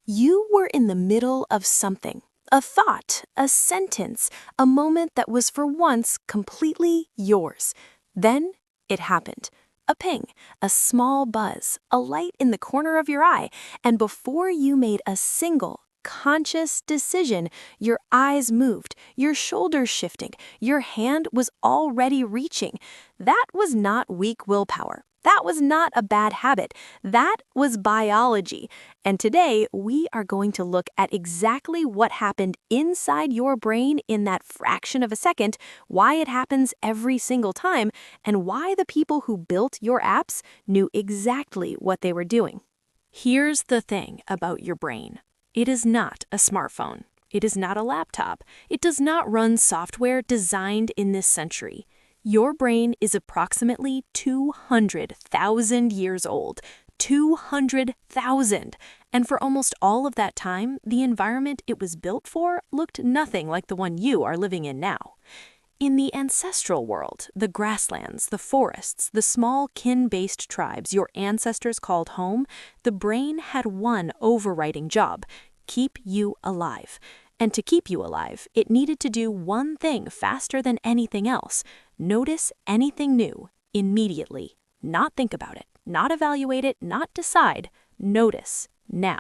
You were in the middle of something, a thought, a sentence, a moment that was for once completely yours. Then it happened. A ping, a small buzz, a light in the corner of your eye, and before you made a single, conscious decision, your eyes moved, your shoulders shifting, your hand was already reaching. That was not weak willpower. That was not a bad habit. That was biology. And today, we are going to look at exactly what happened inside your brain in that fraction of a second, why it happens every single time, and why the people who built your apps knew exactly what they were doing. Here's the thing about your brain. It is not a smartphone. It is not a laptop. It does not run software designed in this century. Your brain is approximately 200,000 years old. 200,000. And for almost all of that time, the environment it was built for looked nothing like the one you are living in now. In the ancestral world, the grasslands, the forests, the small kin-based tribes your ancestors called home, the brain had one overriding job: keep you alive. And to keep you alive, it needed to do one thing faster than anything else: notice anything new immediately. Not think about it, not evaluate it, not decide. Notice now.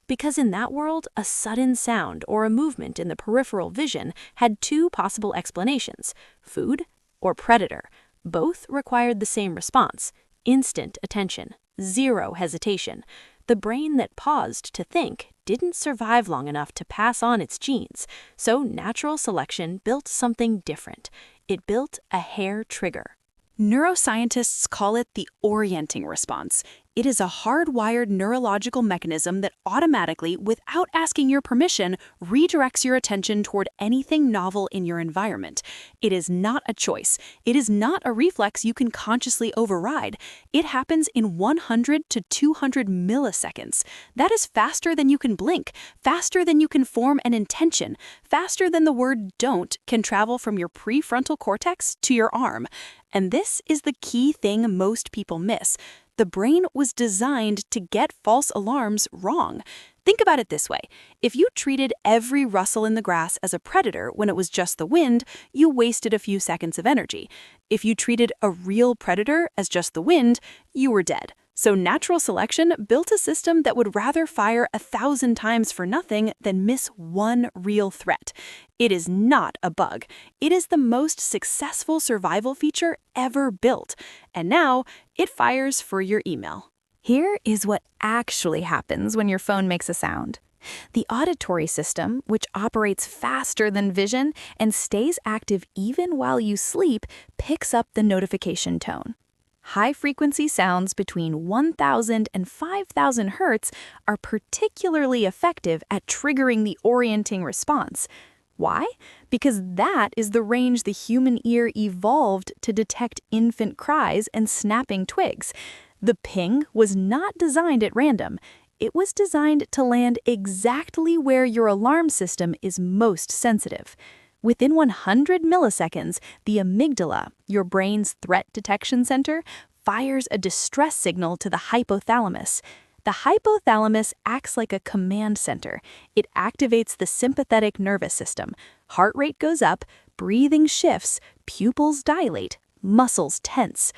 Because in that world, a sudden sound or a movement in the peripheral vision had two possible explanations: food or predator. Both required the same response: instant attention, zero hesitation. The brain that paused to think didn't survive long enough to pass on its genes, so natural selection built something different. It built a hair trigger. Neuroscientists call it the orienting response. It is a hardwired neurological mechanism that automatically, without asking your permission, redirects your attention toward anything novel in your environment. It is not a choice. It is not a reflex you can consciously override. It happens in 100 to 200 milliseconds. That is faster than you can blink, faster than you can form an intention, faster than the word "don't" can travel from your prefrontal cortex to your arm. And this is the key thing most people miss. The brain was designed to get false alarms wrong. Think about it this way. If you treated every rustle in the grass as a predator when it was just the wind, you wasted a few seconds of energy. If you treated a real predator as just the wind, you were dead. So natural selection built a system that would rather fire 1,000 times for nothing than miss one real threat. It is not a bug. It is the most successful survival feature ever built. And now, it fires for your email. Here is what actually happens when your phone makes a sound. The auditory system, which operates faster than vision and stays active even while you sleep, picks up the notification tone. High-frequency sounds between 1,000 and 5,000 hertz are particularly effective at triggering the orienting response. Why? Because that is the range the human ear evolved to detect infant cries and snapping twigs. The ping was not designed at random. It was designed to land exactly where your alarm system is most sensitive. Within 100 milliseconds, the amygdala, your brain's threat detection center, fires a distress signal to the hypothalamus. The hypothalamus acts like a command center. It activates the sympathetic nervous system. Heart rate goes up, breathing shifts, pupils dilate, muscles tense.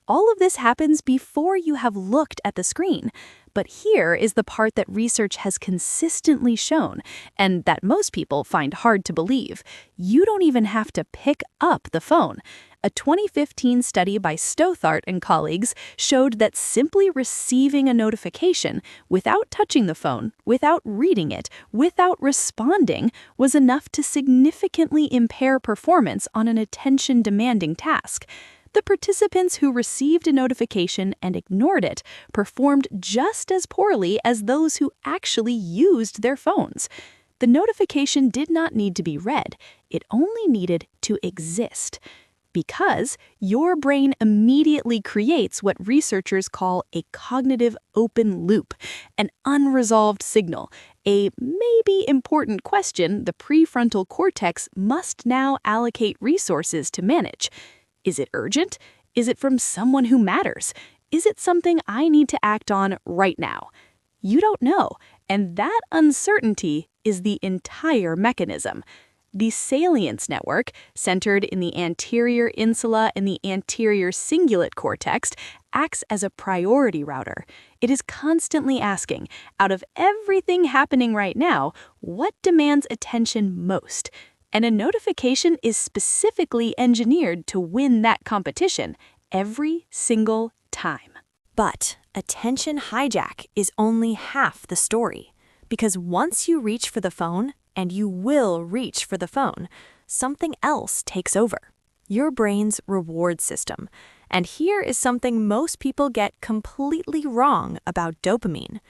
All of this happens before you have looked at the screen. But here is the part that research has consistently shown, and that most people find hard to believe. You don't even have to pick up the phone. A 2015 study by Stothart and colleagues showed that simply receiving a notification without touching the phone, without reading it, without responding, was enough to significantly impair performance on an attention-demanding task. The participants who received a notification and ignored it performed just as poorly as those who actually used their phones. The notification did not need to be read. It only needed to exist. Because your brain immediately creates what researchers call a cognitive open loop, an unresolved signal, a maybe important question the prefrontal cortex must now allocate resources to manage. Is it urgent? Is it from someone who matters? Is it something I need to act on right now? You don't know, And that uncertainty is the entire mechanism. The salience network, centered in the anterior insula and the anterior cingulate cortex, acts as a priority router. It is constantly asking, out of everything happening right now, what demands attention most? And a notification is specifically engineered to win that competition every single time. But attention hijack is only half the story. Because once you reach for the phone, and you will reach for the phone, something else takes over. Your brain's reward system. And here is something most people get completely wrong about dopamine.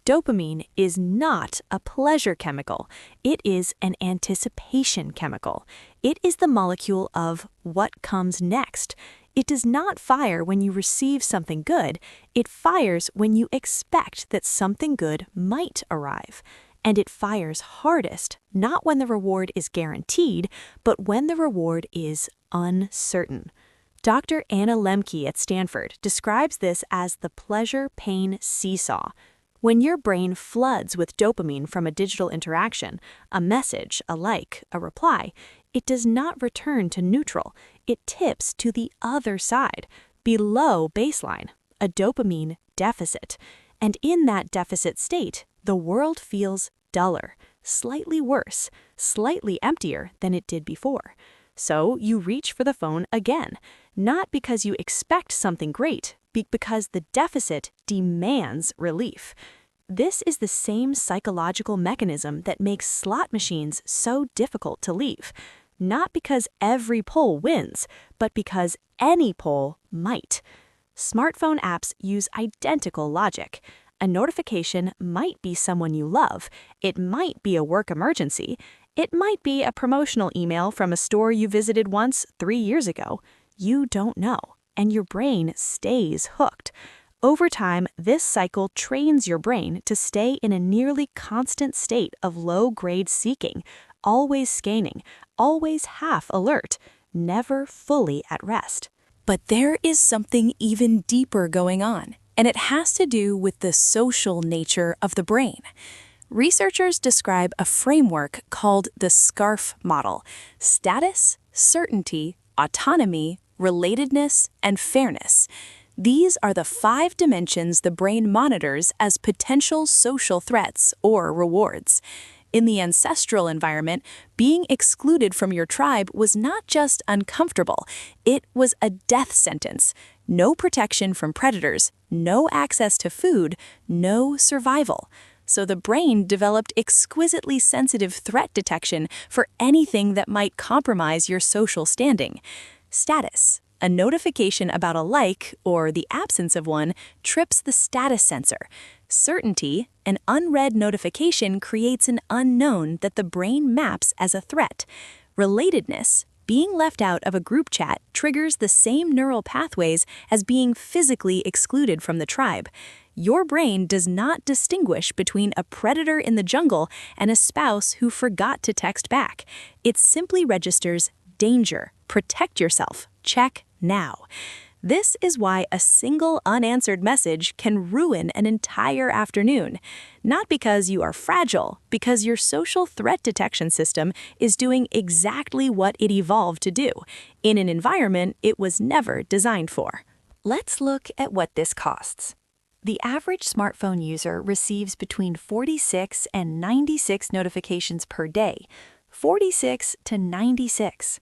Dopamine is not a pleasure chemical. It is an anticipation chemical. It is the molecule of what comes next. It does not fire when you receive something good. It fires when you expect that something good might arrive. And it fires hardest, not when the reward is guaranteed, but when the reward is uncertain. Dr. Anna Lembke at Stanford describes this as the pleasure-pain seesaw. When your brain floods with dopamine from a digital interaction, a message, a like, a reply, it does not return to neutral. It tips to the other side, below baseline, a dopamine deficit. And in that deficit state, the world feels duller, slightly worse, slightly emptier than it did before. So you reach for the phone again, not because you expect something great, but because the deficit demands relief. This is the same psychological mechanism that makes slot machines so difficult to leave. Not because every pull wins, but because any pull might. Smartphone apps use identical logic. A notification might be someone you love. It might be a work emergency. It might be a promotional email from a store you visited once 3 years ago. You don't know, and your brain stays hooked. Over time, this cycle trains your brain to stay in a nearly constant state of low-grade seeking, always scanning, always half alert, never fully at rest. But there is something even deeper going on, and it has to do with the social nature of the brain. Researchers describe a framework called the SCARF model: status, certainty, autonomy, relatedness, and fairness. These are the 5 dimensions the brain monitors as potential social threats or rewards. In the ancestral environment, being excluded from your tribe was not just uncomfortable, it was a death sentence. No protection from predators, no access to food, no survival. So the brain developed exquisitely sensitive threat detection for anything that might compromise your social standing. Status. A notification about a like, or the absence of one, trips the status sensor. Certainty, an unread notification creates an unknown that the brain maps as a threat. Relatedness, being left out of a group chat, triggers the same neural pathways as being physically excluded from the tribe. Your brain does not distinguish between a predator in the jungle and a spouse who forgot to text back. It simply registers danger, protect yourself, check now. This is why a single unanswered message can ruin an entire afternoon. Not because you are fragile, because your social threat detection system is doing exactly what it evolved to do, in an environment it was never designed for. Let's look at what this costs. The average smartphone user receives between 46 and 96 notifications per day. 46 to 96.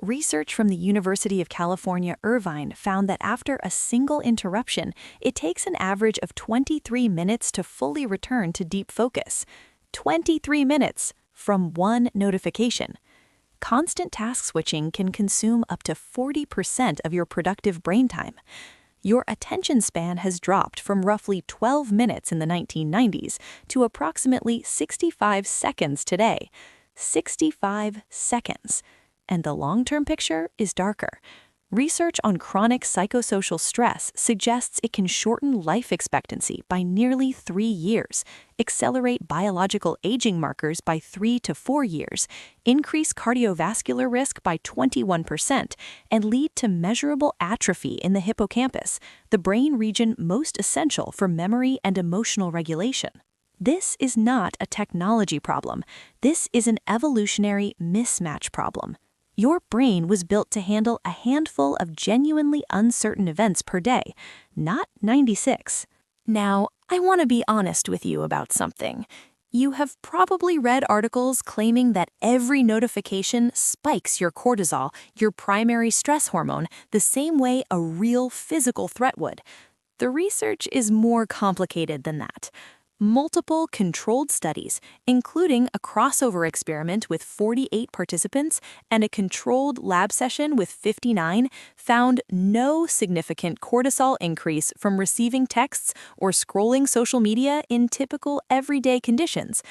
Research from the University of California, Irvine found that after a single interruption, it takes an average of 23 minutes to fully return to deep focus. 23 minutes from one notification. Constant task switching can consume up to 40% of your productive brain time. Your attention span has dropped from roughly 12 minutes in the 1990s to approximately 65 seconds today. 65 seconds. And the long-term picture is darker. Research on chronic psychosocial stress suggests it can shorten life expectancy by nearly 3 years, accelerate biological aging markers by 3 to 4 years, increase cardiovascular risk by 21%, and lead to measurable atrophy in the hippocampus, the brain region most essential for memory and emotional regulation. This is not a technology problem. This is an evolutionary mismatch problem. Your brain was built to handle a handful of genuinely uncertain events per day, not 96. Now, I want to be honest with you about something. You have probably read articles claiming that every notification spikes your cortisol, your primary stress hormone, the same way a real physical threat would. The research is more complicated than that. Multiple controlled studies, including a crossover experiment with 48 participants and a controlled lab session with 59, found no significant cortisol increase from receiving texts or scrolling social media in typical everyday conditions.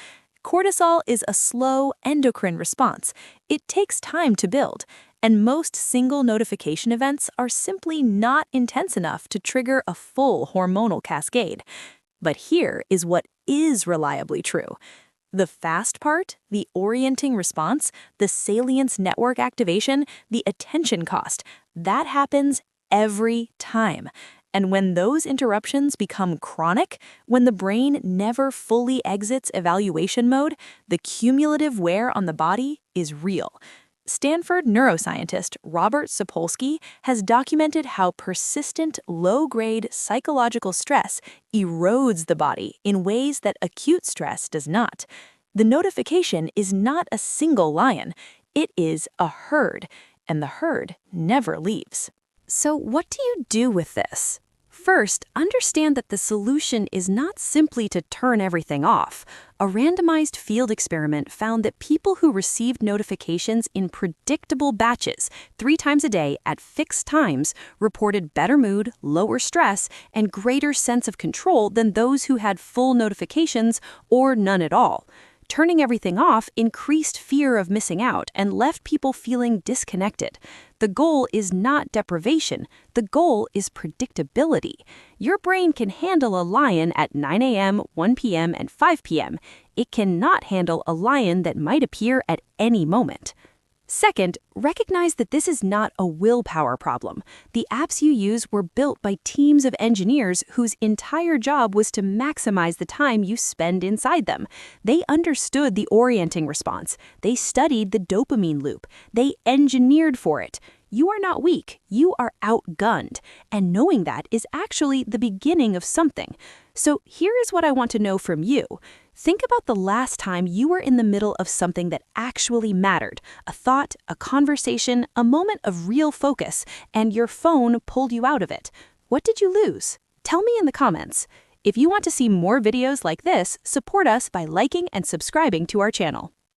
Cortisol is a slow endocrine response. It takes time to build, and most single notification events are simply not intense enough to trigger a full hormonal cascade. But here is what is reliably true. The fast part, the orienting response, the salience network activation, the attention cost, that happens every time. And when those interruptions become chronic, when the brain never fully exits evaluation mode, the cumulative wear on the body is real. Stanford neuroscientist Robert Sapolsky has documented how persistent, low-grade psychological stress erodes the body in ways that acute stress does not. The notification is not a single lion, it is a herd, and the herd never leaves. So what do you do with this? First, understand that the solution is not simply to turn everything off. A randomized field experiment found that people who received notifications in predictable batches 3 times a day at fixed times reported better mood, lower stress, and greater sense of control than those who had full notifications or none at all. Turning everything off increased fear of missing out and left people feeling disconnected. The goal is not deprivation. The goal is predictability. Your brain can handle a lion at 9 a.m., 1 p.m., and 5 p.m. It cannot handle a lion that might appear at any moment. Second, recognize that this is not a willpower problem. The apps you use were built by teams of engineers whose entire job was to maximize the time you spend inside them. They understood the orienting response. They studied the dopamine loop. They engineered for it. You are not weak. You are outgunned. And knowing that is actually the beginning of something. So here is what I want to know from you. Think about the last time you were in the middle of something that actually mattered, a thought, a conversation, a moment of real focus, and your phone pulled you out of it. What did you lose? Tell me in the comments. If you want to see more videos like this, support us by liking and subscribing to our channel.